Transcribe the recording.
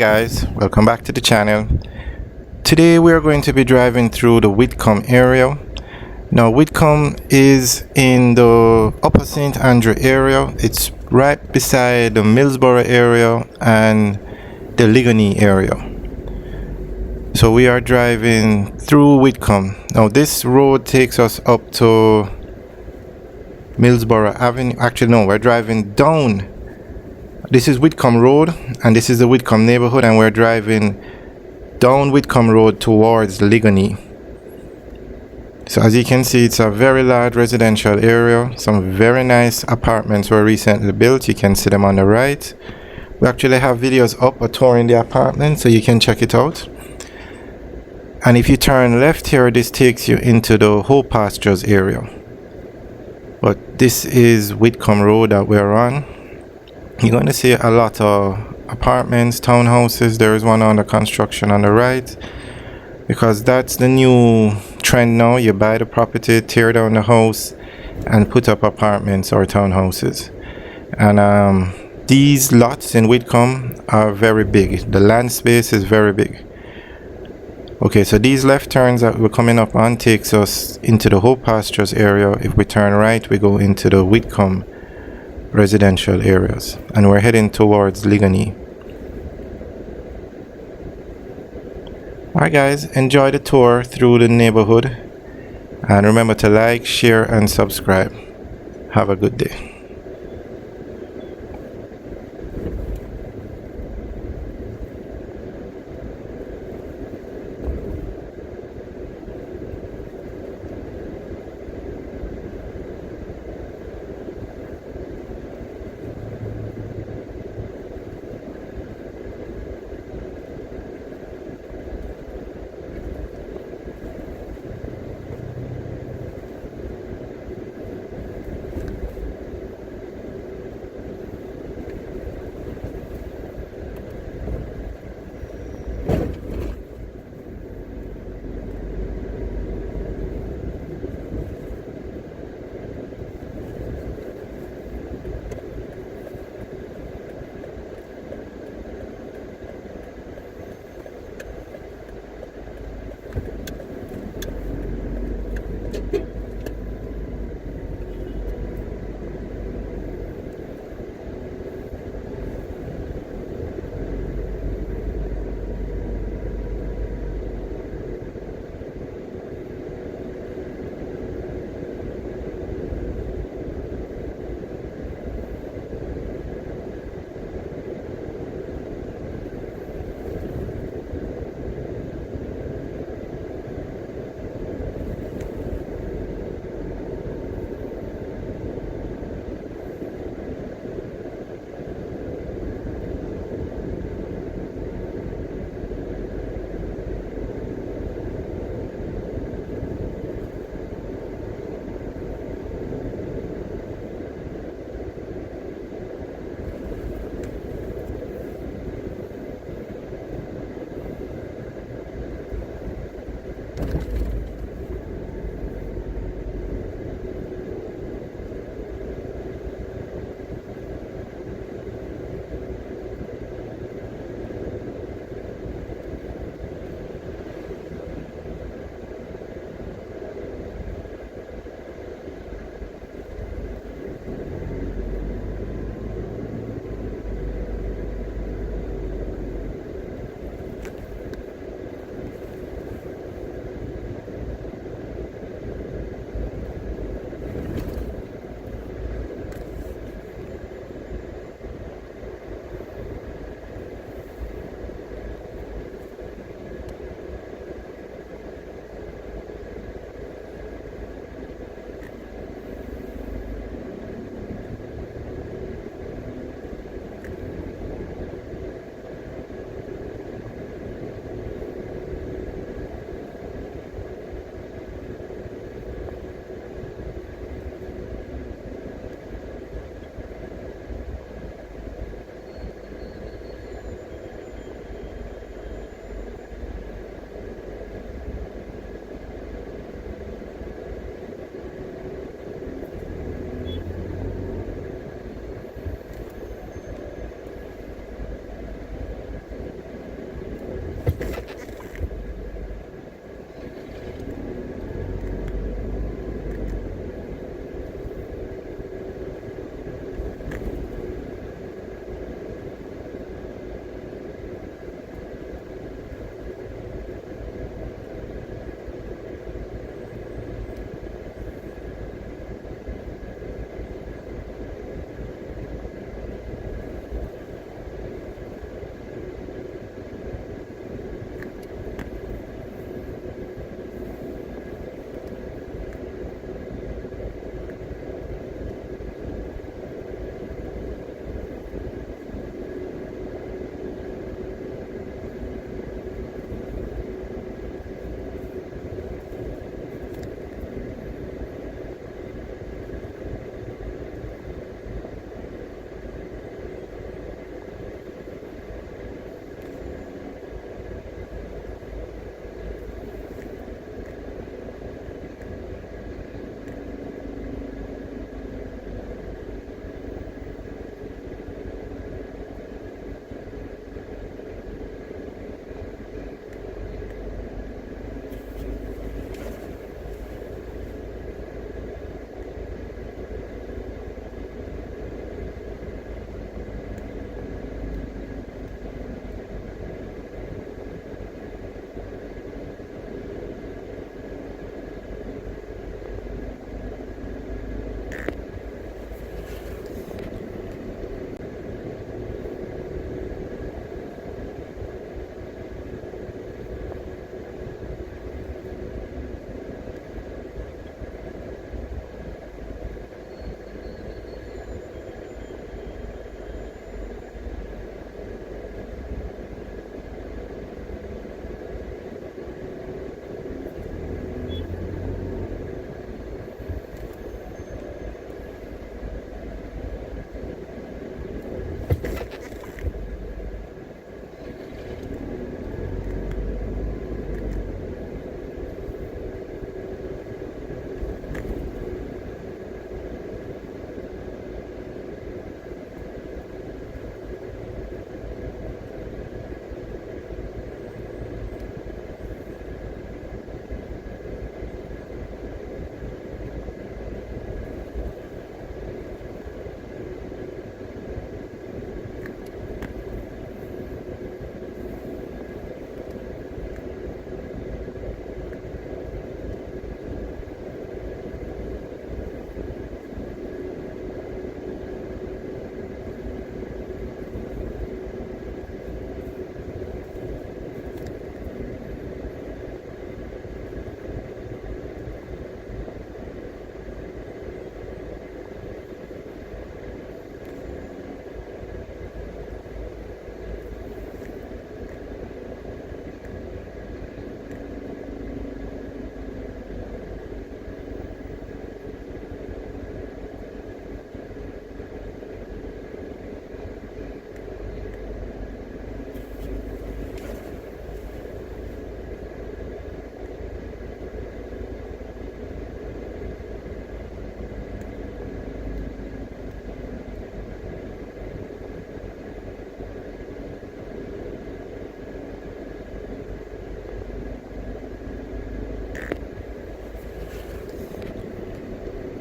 Guys, welcome back to the channel. Today we are going to be driving through the Whitcomb area. Now Whitcomb is in the Upper St. Andrew area. It's right beside the Millsboro area and the Ligonier area. So we are driving through Whitcomb. Now this road takes us up to Millsboro Avenue. Actually no, we're driving down. This is Whitcomb Road and this is the Whitcomb neighborhood, and we're driving down Whitcomb Road towards Ligonier. So as you can see, it's a very large residential area. Some very nice apartments were recently built. You can see them on the right. We actually have videos up or touring the apartment, so you can check it out. And if you turn left here, this takes you into the Hope Pastures area. But this is Whitcomb Road that we're on. You're going to see a lot of apartments, townhouses. There is one under construction on the right, because that's the new trend now. You buy the property, tear down the house, and put up apartments or townhouses. And these lots in Whitcomb are very big. The land space is very big. Okay, so these left turns that we're coming up on takes us into the Hope Pastures area. If we turn right, we go into the Whitcomb residential areas, and we're heading towards Ligonier. Alright guys, enjoy the tour through the neighborhood, and remember to like, share and subscribe. Have a good day.